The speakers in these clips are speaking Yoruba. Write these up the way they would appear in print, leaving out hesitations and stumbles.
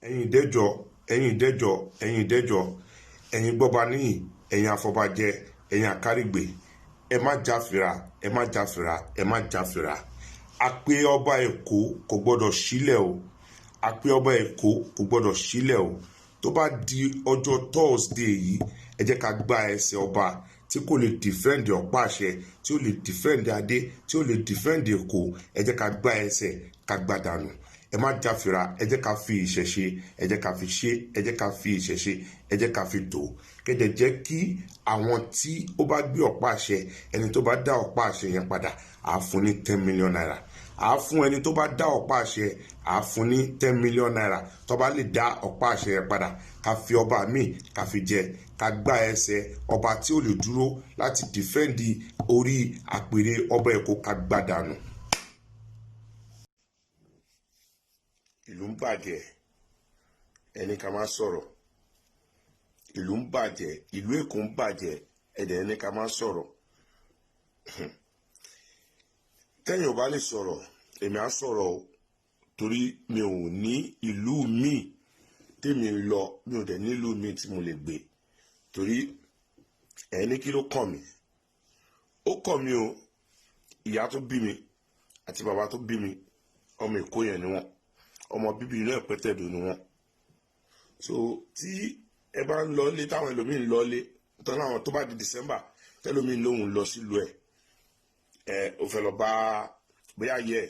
ẹ̀yin ìdẹ́jọ́ ẹ̀yin ìdẹ́jọ́ ẹ̀yin ìdẹ́jọ́ ẹ̀yin gbọ́ba níyì ẹ̀yin afọbajẹ ẹ̀yin àkárìgbè ẹ má jáfira ẹ má jáfira ẹ má jáfira àpè ọba Èkó kò gbọ́dọ̀ sílẹ̀ o àpè ọba Èkó kò gbọ́dọ̀ sílẹ̀ o tó bá di ọjọ́ Thursday yìí ẹ jẹ́ ká gba ẹsẹ̀ ọba tí kò lè dìfẹ́ǹdì ọ̀pá àṣẹ tí ó lè dìfẹ́ǹdì adé tí ó lè dìfẹ́ǹdì Èkó ẹ jẹ́ ká gba ẹsẹ̀ ká gbá dànù ẹ má jáfira ẹ jẹ́ ká fi ìṣẹ̀ṣe ẹ jẹ́ ká fi ṣe ẹ jẹ́ ká fi ìṣẹ̀ṣe ẹ jẹ́ ká fi tò kẹ́dẹ̀ jẹ́ kí àwọn tí ó bá gbé ọ̀pá àṣẹ ẹni tó bá dá ọ̀pá àṣẹ yẹn padà àá fún ní 10 million naira àá fún ẹni tó bá dá ọ̀pá àṣẹ àá fún ní 10 million naira tó bá lè dá ọ̀pá àṣẹ yẹn padà ká fi ọba míì ká fi jẹ ká gbá ẹsẹ̀ ọba tí ó lè dúró láti dìfẹ́ǹdì orí àpèrè ọba Èkó ká gbá dànù. ìlú ń bàjẹ́ ẹni ká má sọ̀rọ̀ ìlú ń bàjẹ́ ìlú Èkó ń bàjẹ́ ẹ̀dẹ̀ ẹni ká má sọ̀rọ̀ tẹ́yìn ò bá lè sọ̀rọ̀ èmi á sọ̀rọ̀ o torí mi ò ní ìlú míì tèmi ń lọ mi ò dẹ̀ nílùú míì tí mo lè gbé torí ẹni kí ló kàn mí ó kàn mí o ìyá tó bí mi àti bàbá tó bí mi ọmọ Èkó yẹn ni wọ́n ọmọ bíbí inú Ẹ̀pẹ́tẹ̀dù ni wọ́n so tí ẹ bá ń lọlé táwọn ẹlòmíín lọlé tán láwọn tó bá di December tẹlòmíín lòun lọ sílùú ẹ ò fẹ́ lọ bá bóyá yẹ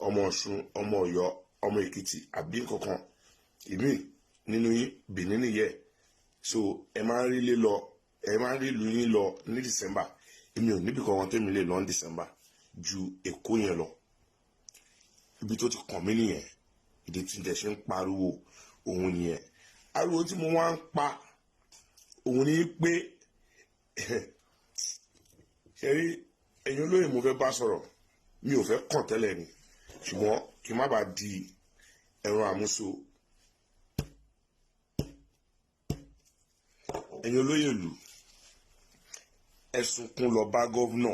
ọmọ Ọ̀ṣun ọmọ Ọ̀yọ́ ọmọ Èkìtì àbí nǹkankan ìmí nínú yín Benin nìyẹ so ẹ máa ń rí lé lọ ẹ máa ń rí ìlú yín lọ ní December èmi ò níbi kankan tẹ́mi lè lọ ní December ju Èkó yẹn lọ ibi tó ti kàn mí nìyẹn ìdí tí ǹdẹ̀ ṣe ń pariwo òun nìyẹn ariwo tí mo wá ń pa òun ni pé ṣe rí ẹ̀yin olóyè mo fẹ́ bá sọ̀rọ̀ mi ò fẹ́ kàn tẹ́lẹ̀ ni ṣùgbọ́n kí n má bàa di ẹran àmúso ẹ̀yin olóyè ìlú ẹ̀sùn kún lọ bá gọ́vnà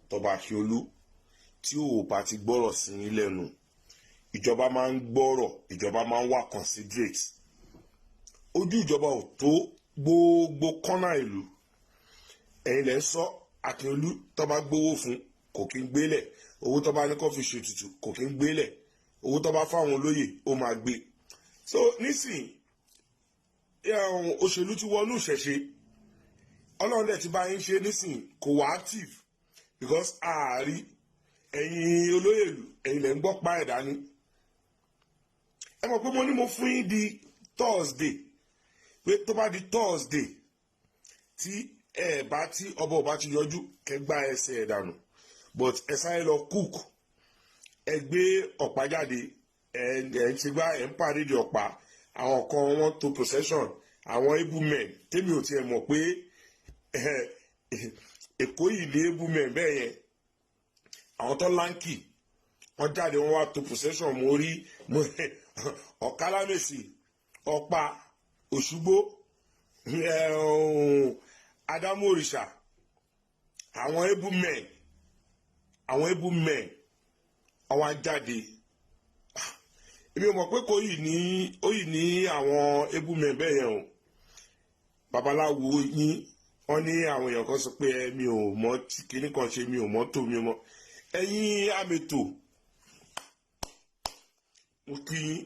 Tọ́ba Akíolú tí ò bá ti gbọ́rọ̀ sí yín lẹ́nu ìjọba máa ń gbọ́rọ̀ ìjọba máa ń wà considerate ojú ìjọba ò tó gbogbo kọ́nà ìlú ẹ̀yin lẹ́ ń sọ Akíolú tó bá gbówó fún kò kí ń gbélẹ̀ owó tó bá ní kó fi ṣètùtù kò kí ń gbélẹ̀ owó tó bá fáwọn olóyè ó máa gbé so nísìnyí òṣèlú ti wọnú ìṣẹ̀ṣe ọlọ́run dẹ̀ ti bá yín ṣe nísìnyí kò wá active because ààrí ẹ̀yin olóyè ìlú ẹ̀yin lẹ́ ń gbọ́ pa ẹ̀dá ni ẹ mọ̀ pé mo ní mo fún yín di Thursday pé tó bá di Thursday tí ẹ bá tí ọba ọba ti yọjú kẹgbà ẹsẹ̀ ẹ̀ dànù but ẹ sáré lọ cook ẹ gbé ọ̀pá jáde ẹ ń ṣe gbá ẹ ń pàdédé ọ̀pá àwọn kan wọn to procession àwọn able men tèmi ò tiẹ̀ mọ̀ pé Èkó yìí ní able men bẹ́ẹ̀ yẹn àwọn tó láǹkì wọ́n jáde wọ́n wá to procession mo rí Ọ̀kálámèsì Ọ̀pá Òṣùgbó Ádámù Òrìṣà àwọn able men àwọn ajáde èmi ò mọ̀ pé kò yìí ní àwọn able men bẹ́ẹ̀ yẹn o babaláwo yín wọ́n ní àwọn èèyàn kan sọ pé mi ò mọ̀ kíní kan ṣe mi ò mọ̀ tó mi mọ̀ ẹ̀yin àmètò mo kí yín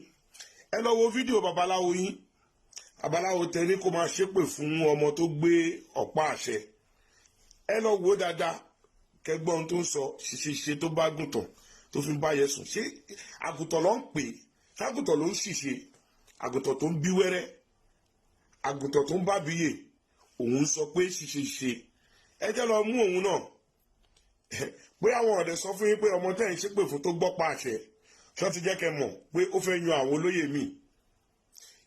ẹ lọ wo fídíò babaláwo yín babaláwo tẹni kó máa ṣépè fún ọmọ tó gbé ọ̀pá àṣẹ ẹ lọ wo dáadáa kẹgbọ́n tó ń sọ ṣiṣẹ́ tó bá gùntàn tó fi ń bá yẹ sùn ṣé àgùntàn ló ń pè ṣàgùntàn ló ń ṣìṣe àgùntàn tó ń bí wẹ́rẹ́ àgùntàn tó ń bá bíyè òun sọ pé ṣiṣẹ́ ẹ jẹ́ lọ mú òun náà pé àwọn ọ̀dẹ̀ sọ fún yín pé ọmọ tẹ́ ń ṣépè fún tó gbọ́ pa àṣẹ ṣé ti jẹ́ kẹ́ mọ̀ pé ó fẹ́ yan àwọn olóyè míì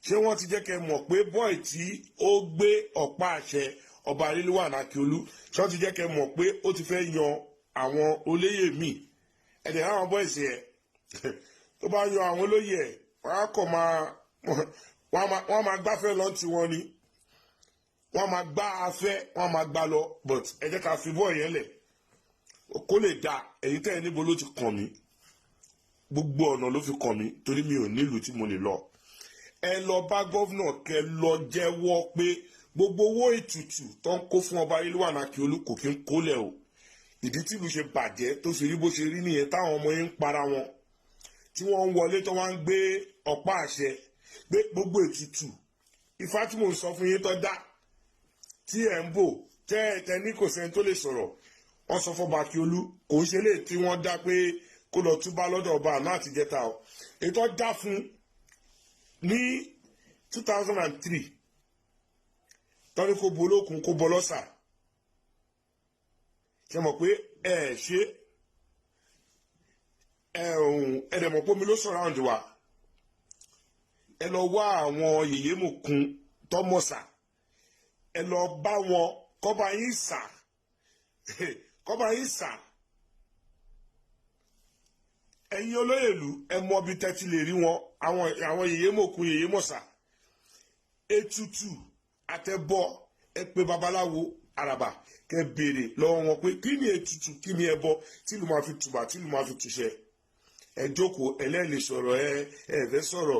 ṣé wọ́n ti jẹ́ kẹ́ mọ̀ pé bọ́ì tí ó gbé ọ̀pá àṣẹ ọba Rilwan Akiolu ṣé wọ́n ti jẹ́ kẹ́ mọ̀ pé ó ti fẹ́ yan àwọn olóyè míì ẹ̀dẹ̀ àwọn bọ́ìsì ẹ̀ tó bá yan àwọn olóyè ẹ̀ wọ́n máa gbáfẹ́ lọ tí wọ́n ní wọ́n máa gbá afẹ́ wọ́n máa gbá lọ but ẹ jẹ́ ká fi bọ́ọ̀ yẹn lẹ̀ kó lè da èyí tẹ́ ẹ níbo ló ti kàn mí gbogbo ọ̀nà ló fi kàn mí torí mi ò nílùú tí mo lè lọ ẹ lọ bá gọ́vnà kẹ lọ jẹ́wọ́ pé gbogbo owó ètùtù tó ń kó fún ọba Rilwan Akiolu kò kí ń kólẹ̀ o. Ìdí tí ìlú ṣe bàjẹ́ tó ṣe rí bó ṣe rí nìyẹn, táwọn ọmọ yẹn ń para wọn tí wọ́n ń wọlé tó wá ń gbé ọ̀pá àṣẹ pé gbogbo ètùtù Ifá tí mò ń sọ fún yín tó dá tí ẹ̀ ń bò tẹ́ ní kò sẹ́ni tó lè sọ̀rọ̀. Wọ́n sọ fọ́ba Akiolu kò ń ṣe lè tí wọ́n dá pé kó lọ túbá lọ́dọ̀ ọba àná àti jẹta o. Ètò dá fún ní 2003 tọ́ni kó bo olókun kó bọ́ lọ́sà. Ṣé mọ̀ pé ẹ ṣe ẹ̀dẹ̀ mọ̀ pé omi ló surround wa. Ẹ lọ wá àwọn yèyé mòkun tọ́mọ̀sà. Ẹ lọ bá wọn kọ́ba yín sà. Kọ́ba yín sà. Ẹ̀yin olóyèlú ẹ mọ bí tẹ́tí lè rí wọn àwọn yèyé mòkun yèyé mọ̀sà. Ètùtù àtẹ̀bọ ẹ pé babaláwo àràbà kẹ béèrè lọ́wọ́ wọn pé kí ni ètùtù kí ni ẹbọ tí ìlú máa fi tùbà tí ìlú máa fi tùṣẹ. Ẹ jókòó ẹlẹ́ẹ̀lẹ́ sọ̀rọ̀ ẹ fẹ́ sọ̀rọ̀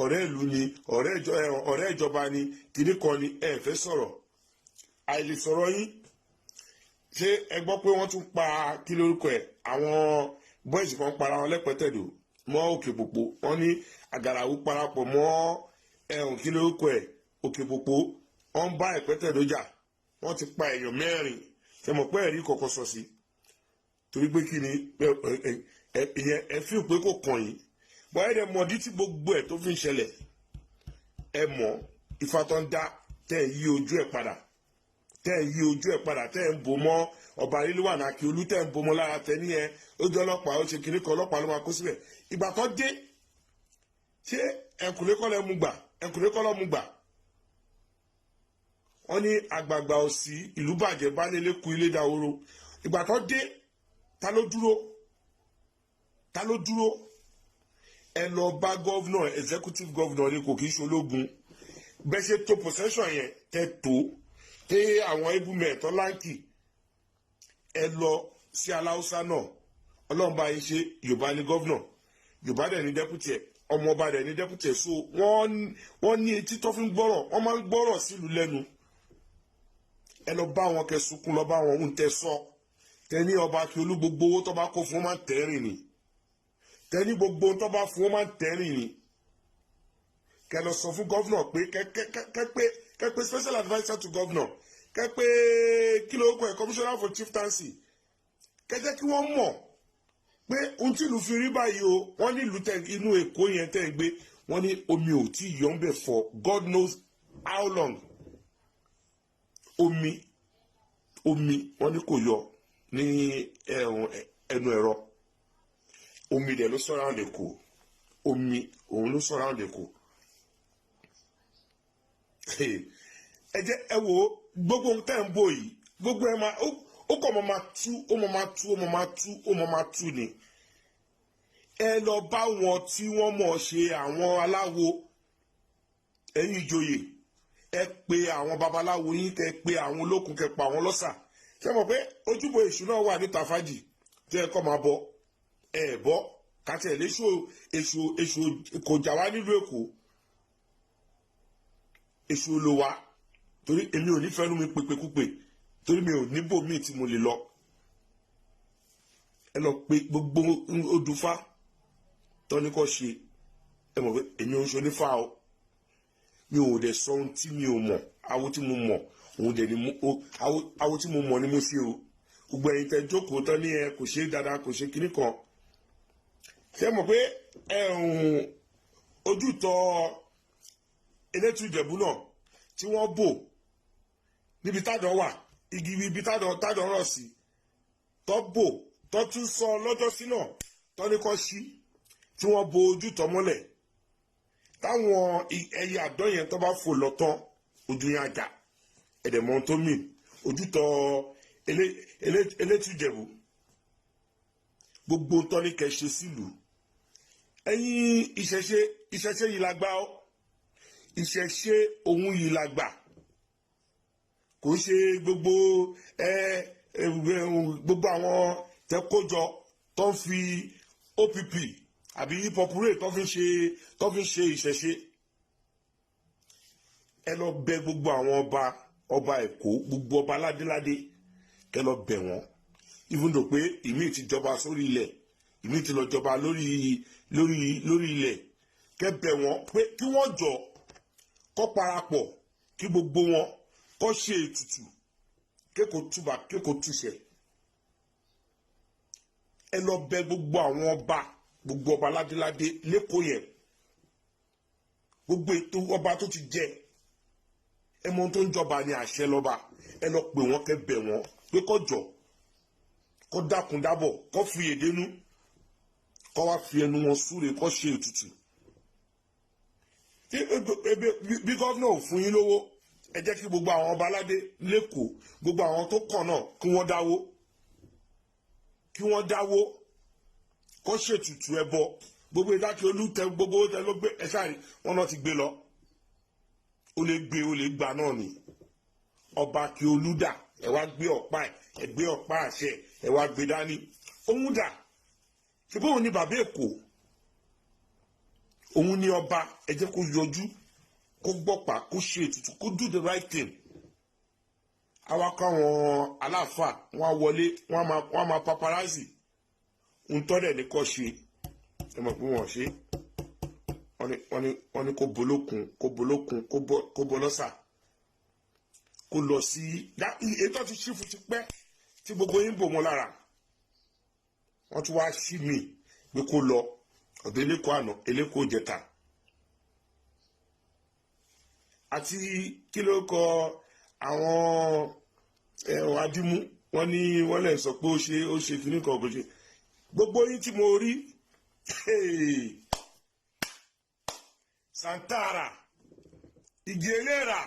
ọ̀rẹ́ ìlú ni ọ̀rẹ́ ìjọba ni kìnnì kan ni ẹ fẹ́ sọ̀rọ̀. Àìlè sọ̀rọ̀ yín ṣé ẹ gbọ́ pé wọ́n tún pa kí lórúkọ ẹ̀ àwọn bọ́ìsì kan para wọn lẹ́pẹ̀tẹ̀dò mọ́ òkè pòpò wọ́n ní àgàràwù parapọ̀ mọ́ ẹ̀hún kí lórúkọ ẹ̀ òkè pòpò wọ́n bá ẹ̀pẹ̀tẹ̀dò jà wọ́n ti pa èèyàn 4 ṣe mọ̀ pé ẹ̀rí kọ̀ọ̀kan sọ sí torí pé kí ni ìyẹn ẹ fi pé kò kàn yín bọ́ ẹ̀ dẹ̀ mọ̀ dí tí gbogbo ẹ̀ tó fi ń ṣẹlẹ̀ ẹ mọ̀ Ifá tó ń dá tẹ́ ẹ̀ yí ojú ẹ̀ padà tẹ́ ẹ̀ yí ojú ẹ̀ padà tẹ́ ẹ̀ ń bò mọ́ ọba Rilwan Akiolu tẹ́ ẹ̀ ń bò mọ́ lára tẹ́ ní ẹ ó jẹ́ ọlọ́pàá ó ṣe kiri kan ọlọ́pàá ló máa kó síbẹ̀ ìgbà tó dé ṣé ẹ̀kúnlé kọ́ lẹ́ mú gbà ẹ̀kúnlé kọ́ lọ́ mú gbà. Wọ́n ní àgbààgbà òsì ìlú bàjẹ́ bá lé lẹ́kùn ilé dahoro ìgbà tó dé ta ló dúró ẹ lọ bá gọ́vnà executive governor ni kò kí í ṣológun bẹ́ẹ̀ ṣe tó possession yẹn tẹ́ tó tẹ́ àwọn ibùmẹ̀ tó láǹkì ẹ lọ sí aláùsá náà ọlọ́run bá yín ṣe Yorùbá ní gọ́vnà Yorùbá dẹ̀ ní deputy ẹ̀ ọmọọba dẹ̀ ní deputy ẹ̀ so wọ́n ní etí tó fi ń gbọ́rọ̀ wọ́n máa ń gbọ́rọ̀ sílùú lẹ́nu. Ẹ lọ bá wọn kẹ sunkún lọ bá wọn ń tẹ sọ tẹni ọba Akiolu gbogbo owó tó bá kó fún wọn máa ń tẹrìn ni tẹni gbogbo tó bá fún wọn máa ń tẹrìn ni kẹ lọ sọ fún gọ́vnà pé kẹ pé special adviser to governor kẹ pé kí ló kọ ẹ commissioner for chieftaincy kẹ jẹ́ kí wọ́n mọ̀ pé ohun tí ìlú fi rí báyìí o wọ́n ní ìlú inú Èkó yẹn tẹ́ ń gbé wọ́n ní omi ò tí ì yọ ń bẹ̀ for God knows how long. Omi wọ́n ní kò yọ ní ẹnu ẹ̀rọ omi dẹ̀ ló surround Èkó omi òun ló surround Èkó. Ẹ jẹ́ ẹ wo gbogbo tẹ́ ń bò yìí gbogbo ẹ máa ó kọ́ máa tú ni. Ẹ lọ bá wọn tí wọ́n mọ̀ ṣe àwọn aláwo ẹ̀yin ìjòyè ẹ pé àwọn babaláwo yín kẹ pé àwọn olókun kẹ pa àwọn lọ́sà ṣé mọ̀ pé ojúbọ èṣù náà wà níta fàájì tí ẹ kọ́ máa bọ ẹ bọ́ kàtí ẹ̀ léṣu èṣù kò jà wá nílùú Èkó èṣù ló wá torí èmi ò ní fẹ́nu mi pèpèkúpè torí mi ò níbò míì tí mo lè lọ ẹ lọ pé gbogbo odùfá tọ́ni kọ́ ṣe ẹ mọ̀ pé èmi ò ń ṣe onífá o mi ò dẹ̀ sọ ohun tí mi ò mọ̀ awo tí mo mọ̀ òun dẹ̀ ni awo tí mo mọ̀ ni mo ṣe o gbogbo ẹ̀yin tẹ́ jókòó tán ní ẹ kò ṣe dáadáa kò ṣe kinní kan ṣé mọ̀ pé ojútọ̀ Elétù Ìjẹ̀bú náà tí wọ́n bò níbi tádàn wà igi ibi tádàn rọ̀ sí tó bò tó tún sọ lọ́jọ́ sí náà tó ní kọ́ sí tí wọ́n bo ojútọ̀ mọ́lẹ̀ táwọn ẹyẹ àdán yẹn tó bá fò lọ tán ojú yẹn àjà ẹ̀dẹ̀mọ́ tó mì ojútọ̀ Elétù Ìjẹ̀bú gbogbo tó ní kẹ́ ṣe sílùú ẹ̀yin ìṣẹ̀ṣe yìí la gbà ọ́ ìṣẹ̀ṣe òun yìí la gbà kò ṣe gbogbo àwọn tẹ́kọ̀jọ tó ń fi OPP àbí pọpúrè tó fi ń ṣe ìṣẹ̀ṣe. Ẹ lọ bẹ̀ gbogbo àwọn ọba Èkó, gbogbo ọba ládéládé, kẹ lọ bẹ̀ wọ́n. Even though pé ìmí ti jọba sórí ilẹ̀, ìmí ti lọ jọba lórí ilẹ̀, kẹ bẹ̀ wọ́n pé kí wọ́n jọ kó parapọ̀, kí gbogbo wọn kó ṣe ètùtù, kéko túbà kéko túṣẹ. Ẹ lọ bẹ̀ gbogbo àwọn gbogbo ọba ládéládé lẹ́kọ̀ọ́ yẹn, gbogbo ètò ọba tó ti jẹ, ẹ mọ tó ń jọba ní àṣẹ lọ́ba. Ẹ lọ pè wọ́n, kẹ bẹ̀ wọ́n pé kó jọ kó dákun dábọ̀, kó fi èdénú, kó wá fi ẹnu wọn súre, kó ṣe ètùtù. Bí gọ́vnà ò fún yín lówó, ẹ jẹ́ kí gbogbo àwọn ọba aládé lẹ́kọ̀ọ́, gbogbo àwọn tó kàn náà kí wọ́n dáwó, kó ṣètùtù ẹbọ. Gbogbo ìdákẹ́ olùtẹ gbogbo tẹ ló gbé ẹ sáré wọn náà ti gbé lọ. Ó lè gbà náà ni. Ọba kí olùdà ẹ wá gbé ọ̀pá ẹ gbé ọ̀pá àṣẹ ẹ wá gbé dání. Òun dà ṣe bóun ni bàbá Èkó, òun ni ọba, ẹ jẹ́ kó yọjú, kó gbọ́pàá, kó ṣe ètùtù, kó do the right thing. Àwa káwọn aláàfáà wọn wọlé, wọn máa paparazzi ń tọ́lẹ̀ ní kọ́ ṣe, ẹ mọ̀ pé wọ́n ṣe. Wọ́n ní kó bolókun kó bolọ́sà, kó lọ sí ètò ti ṣífù ti pẹ́ tí gbogbo yín bò wọ́n lára. Wọ́n tún wá sí mi pé kó lọ ọ̀dọ̀ eléko àná, eléko jẹta. Àti kí ló kọ àwọn adímú, wọ́n ní wọ́n lè sọ pé ó ṣe kìíní kan kò ṣe. Gbogbo yín tí mo rí Santara Igi Elera,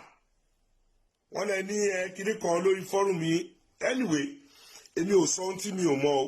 wọ́n lè ní kìíní kan lórí fọ́rùn mi. Anyway, èmi ò sọ ohun tí mi ò mọ̀ o.